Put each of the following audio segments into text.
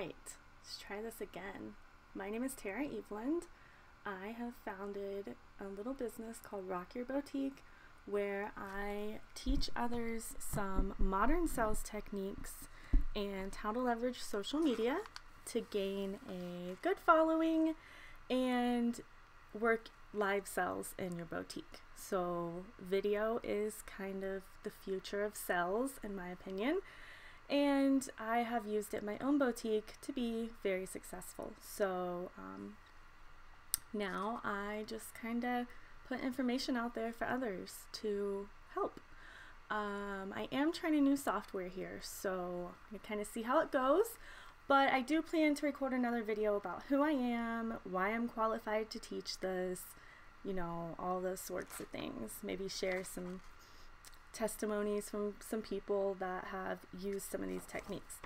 right, let's try this again. My name is Tara Eveland. I have founded a little business called Rock Your Boutique where I teach others some modern sales techniques and how to leverage social media to gain a good following and work live sales in your boutique. So video is kind of the future of sales in my opinion, and I have used it in my own boutique to be very successful. So now I just kind of put information out there for others to help. I am trying a new software here, so I kind of see how it goes, but I do plan to record another video about who I am, why I'm qualified to teach this, you know, all those sorts of things. Maybe share some testimonies from some people that have used some of these techniques.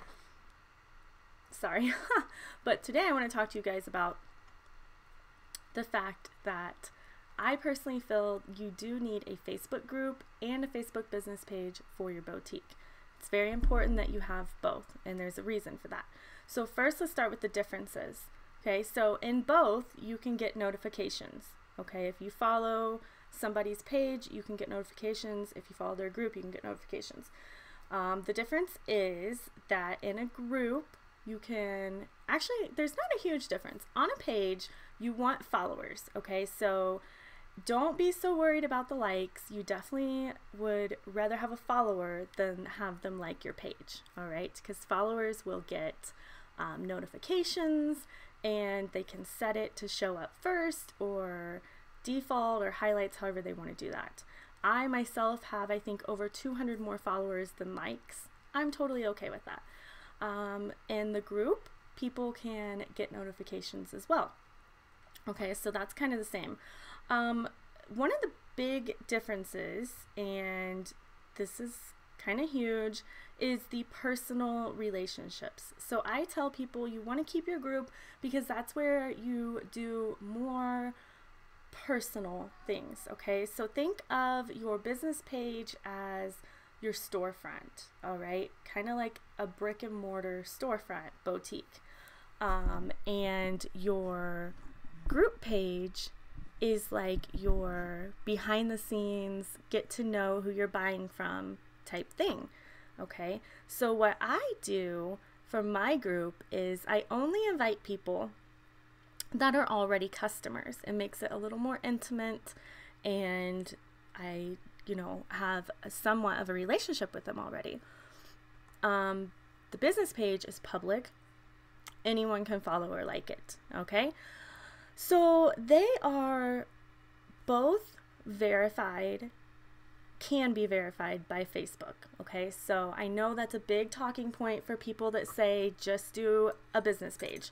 Sorry, but today I want to talk to you guys about the fact that I personally feel you do need a Facebook group and a Facebook business page for your boutique. It's very important that you have both, and there's a reason for that. So first, let's start with the differences. Okay, so in both, you can get notifications. Okay, if you follow somebody's page, you can get notifications. If you follow their group, you can get notifications. The difference is that in a group, you can actually, there's not a huge difference. On a page, you want followers. Okay, so don't be so worried about the likes. You definitely would rather have a follower than have them like your page. All right, because followers will get notifications, and they can set it to show up first or default or highlights, however they want to do that. I myself have, I think, over 200 more followers than likes. I'm totally okay with that. In the group, people can get notifications as well. Okay, so that's kind of the same. One of the big differences, and this is kind of huge, is the personal relationships. So I tell people you want to keep your group because that's where you do more personal things. Okay, so think of your business page as your storefront. All right, kind of like a brick and mortar storefront boutique, and your group page is like your behind the scenes, get to know who you're buying from type thing. Okay, so what I do for my group is I only invite people that are already customers. It makes it a little more intimate, and I, you know, have somewhat of a relationship with them already. The business page is public. Anyone can follow or like it. Okay, so they are both verified, can be verified by Facebook. Okay, so I know that's a big talking point for people that say just do a business page.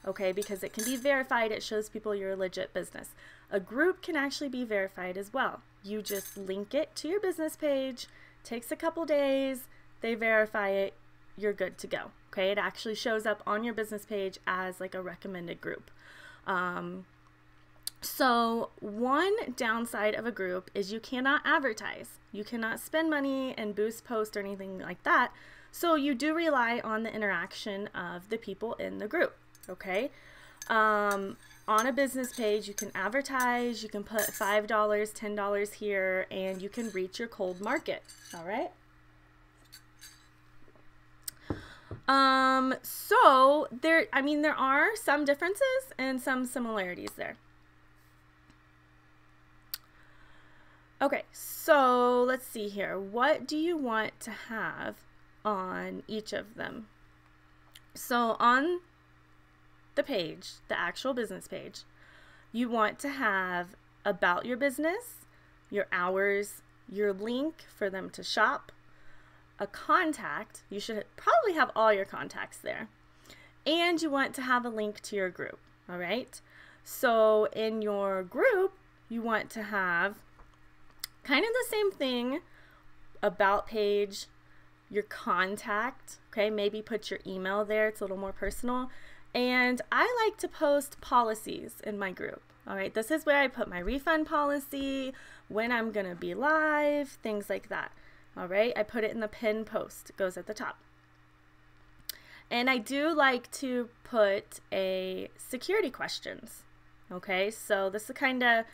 Okay, because it can be verified, it shows people you're a legit business. A group can actually be verified as well. You just link it to your business page, takes a couple days, they verify it, you're good to go. Okay, it actually shows up on your business page as like a recommended group. So one downside of a group is you cannot advertise. You cannot spend money and boost posts or anything like that. So you do rely on the interaction of the people in the group. Okay. On a business page, you can advertise, you can put $5, $10 here, and you can reach your cold market. All right. So there are some differences and some similarities there. Okay, so let's see here. What do you want to have on each of them? So on the page, the actual business page, you want to have about your business, your hours, your link for them to shop, a contact. You should probably have all your contacts there. And you want to have a link to your group. All right. So in your group, you want to have kind of the same thing, about page, your contact. Okay. Maybe put your email there. It's a little more personal. And I like to post policies in my group. All right. This is where I put my refund policy, when I'm going to be live, things like that. All right, I put it in the pinned post. It goes at the top. And I do like to put a security questions. Okay, so this kind of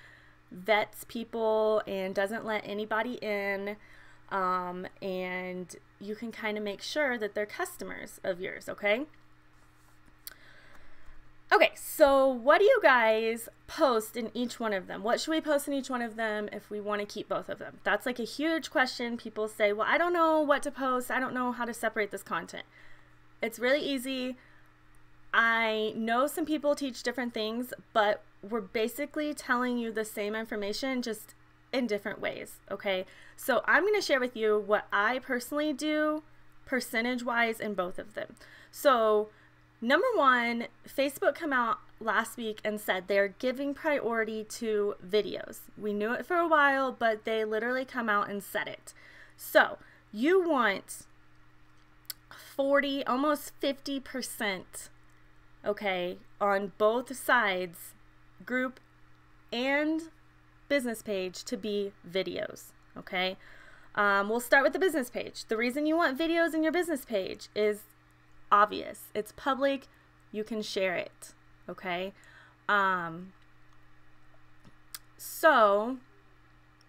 vets people and doesn't let anybody in. And you can kind of make sure that they're customers of yours, okay? Okay, so what do you guys post in each one of them? What should we post in each one of them if we want to keep both of them? That's like a huge question. People say, well, I don't know what to post. I don't know how to separate this content. It's really easy. I know some people teach different things, but we're basically telling you the same information, just in different ways, okay? So I'm going to share with you what I personally do percentage-wise in both of them. So number one, Facebook came out last week and said they're giving priority to videos. We knew it for a while, but they literally come out and said it. So you want 40, almost 50%, okay, on both sides, group and business page, to be videos, okay? We'll start with the business page. The reason you want videos in your business page is obvious. It's public. You can share it, okay? So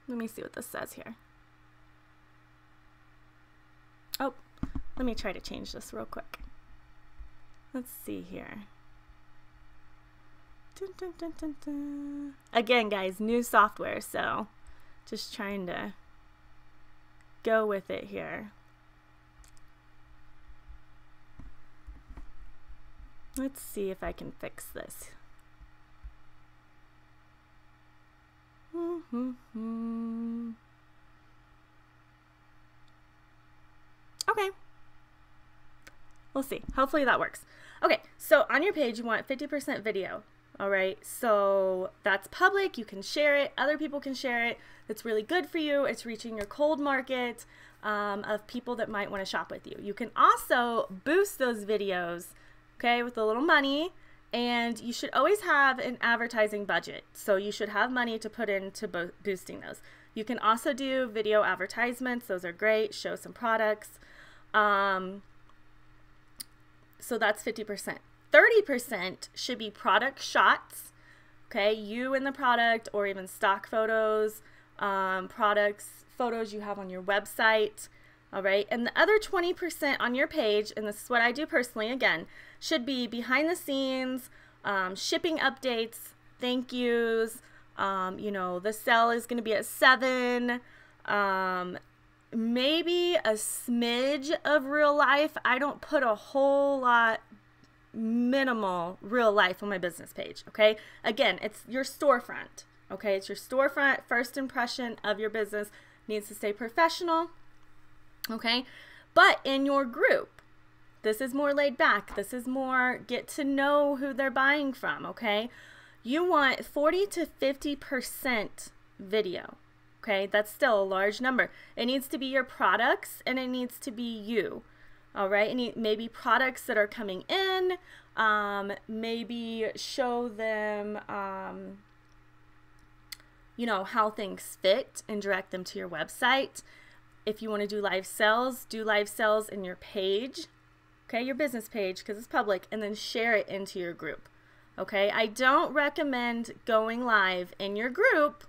let me see what this says here. Oh, let me try to change this real quick. Let's see here. Dun, dun, dun, dun, dun. Again, guys, new software, so just trying to go with it here. Let's see if I can fix this. Okay. We'll see. Hopefully that works. Okay, so on your page, you want 50% video. All right, so that's public. You can share it. Other people can share it. It's really good for you. It's reaching your cold market of people that might want to shop with you. You can also boost those videos, okay, with a little money. And you should always have an advertising budget. So you should have money to put into boosting those. You can also do video advertisements. Those are great. Show some products. So that's 50%. 30% should be product shots, okay, you and the product, or even stock photos, products, photos you have on your website, all right? And the other 20% on your page, and this is what I do personally, again, should be behind the scenes, shipping updates, thank yous, you know, the sale is going to be at 7, maybe a smidge of real life. I don't put a whole lot, minimal real life on my business page, okay? Again, it's your storefront, okay? It's your storefront. First impression of your business needs to stay professional, okay? But in your group, this is more laid back. This is more get to know who they're buying from, okay? You want 40 to 50% video, okay? That's still a large number. It needs to be your products and it needs to be you. All right, and maybe products that are coming in, maybe show them, you know, how things fit and direct them to your website. If you want to do live sales in your page, okay, your business page, because it's public, and then share it into your group, okay? I don't recommend going live in your group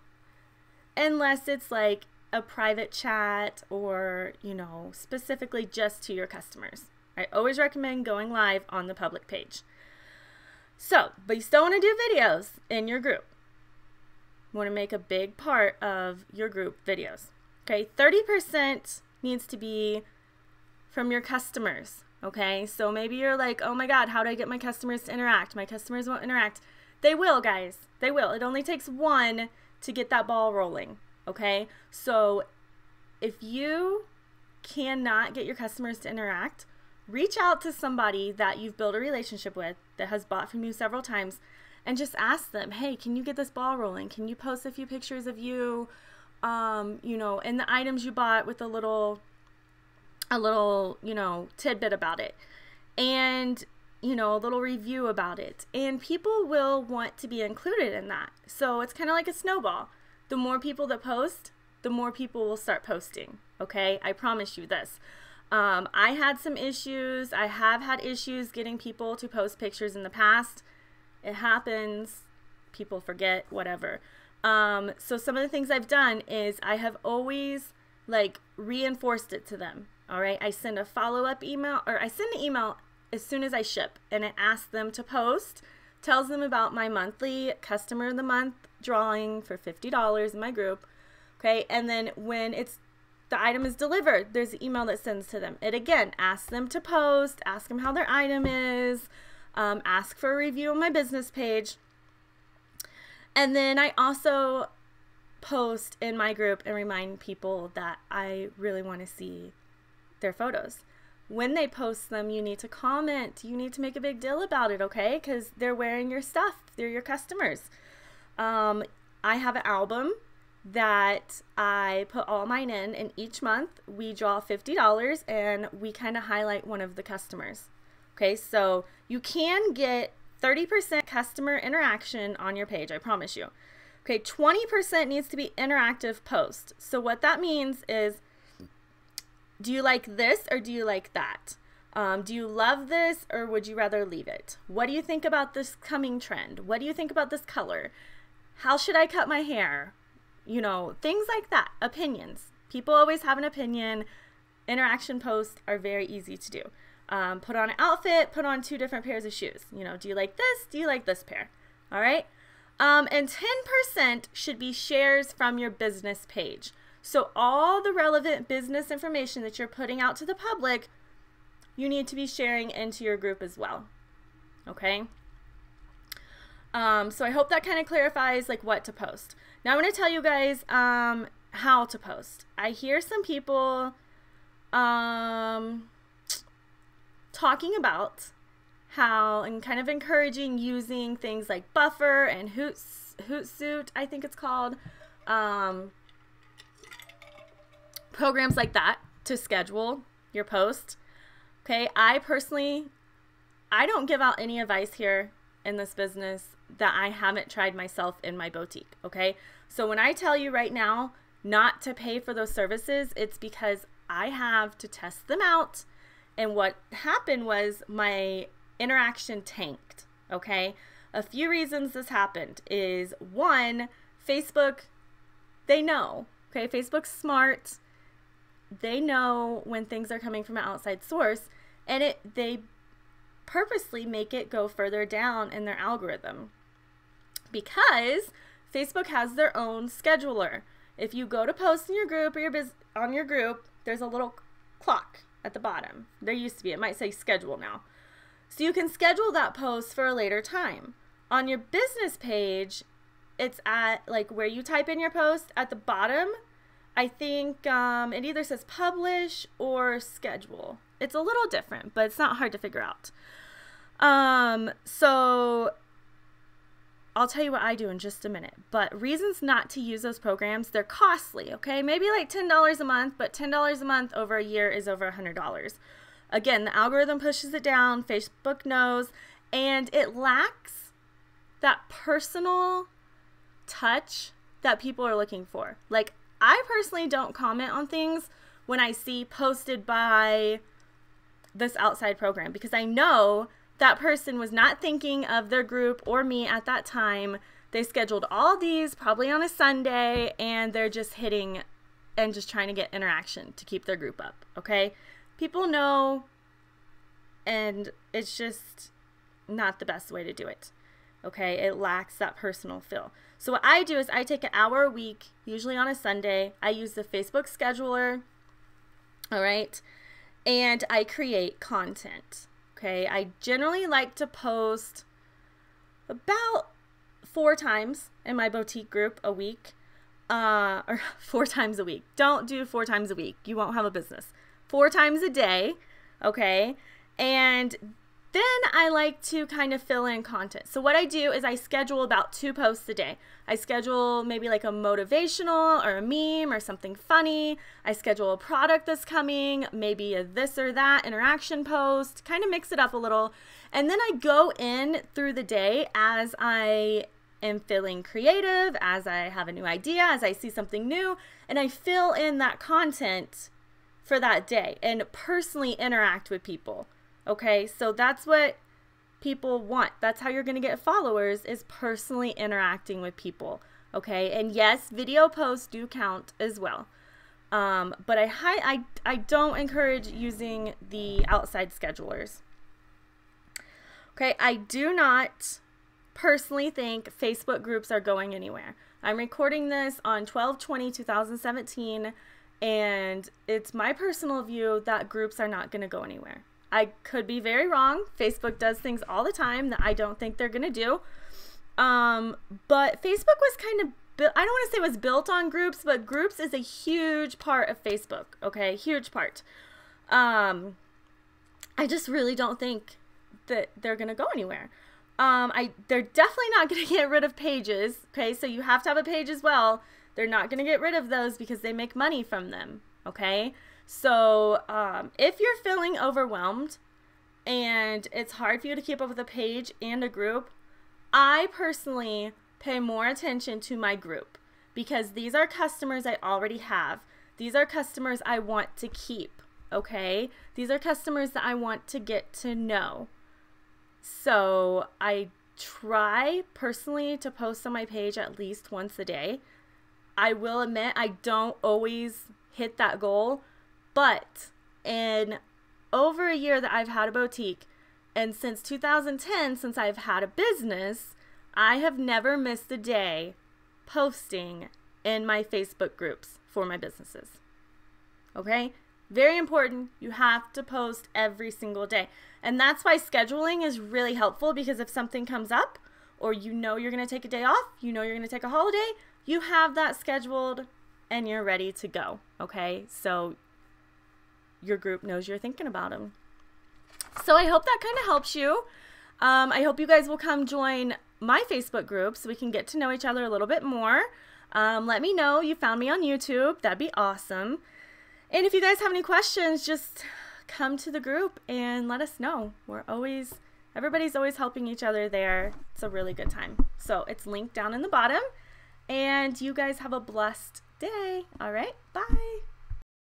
unless it's like a private chat or, you know, specifically just to your customers. I always recommend going live on the public page. So, but you still want to do videos in your group. You want to make a big part of your group videos. Okay, 30% needs to be from your customers. Okay, so maybe you're like, oh my God, how do I get my customers to interact? My customers won't interact. They will, guys. They will. It only takes one to get that ball rolling. Okay, so if you cannot get your customers to interact, reach out to somebody that you've built a relationship with that has bought from you several times and just ask them, hey, can you get this ball rolling? Can you post a few pictures of you, you know, and the items you bought with a little, you know, tidbit about it, and, you know, a little review about it. And people will want to be included in that. So it's kind of like a snowball. The more people that post, the more people will start posting, okay? I promise you this. I had some issues. I have had issues getting people to post pictures in the past. It happens. People forget, whatever. So some of the things I've done is I have always like reinforced it to them. All right. I send a follow-up email, or I send an email as soon as I ship, and it asks them to post, tells them about my monthly customer of the month drawing for $50 in my group. Okay. And then when the item is delivered, there's an email that sends to them. It again asks them to post, ask them how their item is, ask for a review on my business page. And then I also post in my group and remind people that I really want to see their photos. When they post them, you need to comment. You need to make a big deal about it, okay? Because they're wearing your stuff. They're your customers. I have an album that I put all mine in, and each month we draw $50 and we kind of highlight one of the customers. Okay, so you can get 30% customer interaction on your page, I promise you. Okay, 20% needs to be interactive post. So what that means is, do you like this or do you like that? Do you love this or would you rather leave it? What do you think about this coming trend? What do you think about this color? How should I cut my hair? You know, things like that. Opinions. People always have an opinion. Interaction posts are very easy to do. Put on an outfit, put on 2 different pairs of shoes. You know, do you like this? Do you like this pair? All right. And 10% should be shares from your business page. So all the relevant business information that you're putting out to the public, you need to be sharing into your group as well. Okay. So I hope that kind of clarifies like what to post. Now I'm going to tell you guys how to post. I hear some people talking about how, and kind of encouraging using things like Buffer and Hootsuite, I think it's called, programs like that to schedule your post. Okay, I don't give out any advice here in this business that I haven't tried myself in my boutique. Okay, so when I tell you right now not to pay for those services, it's because I have to test them out. And what happened was my interaction tanked. Okay, a few reasons this happened is, one, Facebook, they know. Okay, Facebook's smart. They know when things are coming from an outside source, and they purposely make it go further down in their algorithm, because Facebook has their own scheduler. If you go to post in your group or on your group, there's a little clock at the bottom. There used to be. It might say schedule now. So you can schedule that post for a later time. On your business page, it's at like where you type in your post at the bottom. I think it either says publish or schedule. It's a little different, but it's not hard to figure out. So I'll tell you what I do in just a minute. But reasons not to use those programs, they're costly, okay? Maybe like $10 a month, but $10 a month over a year is over $100. Again, the algorithm pushes it down, Facebook knows, and it lacks that personal touch that people are looking for. Like, I personally don't comment on things when I see posted by this outside program, because I know that person was not thinking of their group or me at that time. They scheduled all these probably on a Sunday, and they're just hitting and just trying to get interaction to keep their group up, okay? People know, and it's just not the best way to do it, okay? It lacks that personal feel. So what I do is I take an hour a week, usually on a Sunday. I use the Facebook scheduler, all right? And I create content, okay? I generally like to post about 4 times in my boutique group a week, or 4 times a week. Don't do 4 times a week. You won't have a business. 4 times a day, okay? And then I like to kind of fill in content. So what I do is I schedule about 2 posts a day. I schedule maybe like a motivational or a meme or something funny. I schedule a product that's coming, maybe a this or that interaction post, kind of mix it up a little. And then I go in through the day as I am feeling creative, as I have a new idea, as I see something new, and I fill in that content for that day and personally interact with people. Okay, so that's what people want. That's how you're going to get followers, is personally interacting with people. Okay, and yes, video posts do count as well. But I don't encourage using the outside schedulers. Okay, I do not personally think Facebook groups are going anywhere. I'm recording this on 12/20/2017, and it's my personal view that groups are not going to go anywhere. I could be very wrong. Facebook does things all the time that I don't think they're going to do. But Facebook was kind of I don't want to say it was built on groups, but groups is a huge part of Facebook, okay? Huge part. I just really don't think that they're going to go anywhere. They're definitely not going to get rid of pages, okay? So you have to have a page as well. They're not going to get rid of those because they make money from them, okay? So if you're feeling overwhelmed and it's hard for you to keep up with a page and a group, I personally pay more attention to my group, because these are customers I already have. These are customers I want to keep, okay? These are customers that I want to get to know. So I try personally to post on my page at least once a day. I will admit I don't always hit that goal, but in over a year that I've had a boutique, and since 2010, since I've had a business, I have never missed a day posting in my Facebook groups for my businesses. Okay? Very important. You have to post every single day. And that's why scheduling is really helpful, because if something comes up, or you know you're going to take a day off, you know you're going to take a holiday, you have that scheduled and you're ready to go. Okay? So your group knows you're thinking about them. So I hope that kind of helps you. I hope you guys will come join my Facebook group so we can get to know each other a little bit more. Let me know you found me on YouTube. That'd be awesome. And if you guys have any questions, just come to the group and let us know. Everybody's always helping each other there. It's a really good time. So it's linked down in the bottom. And you guys have a blessed day. All right, bye.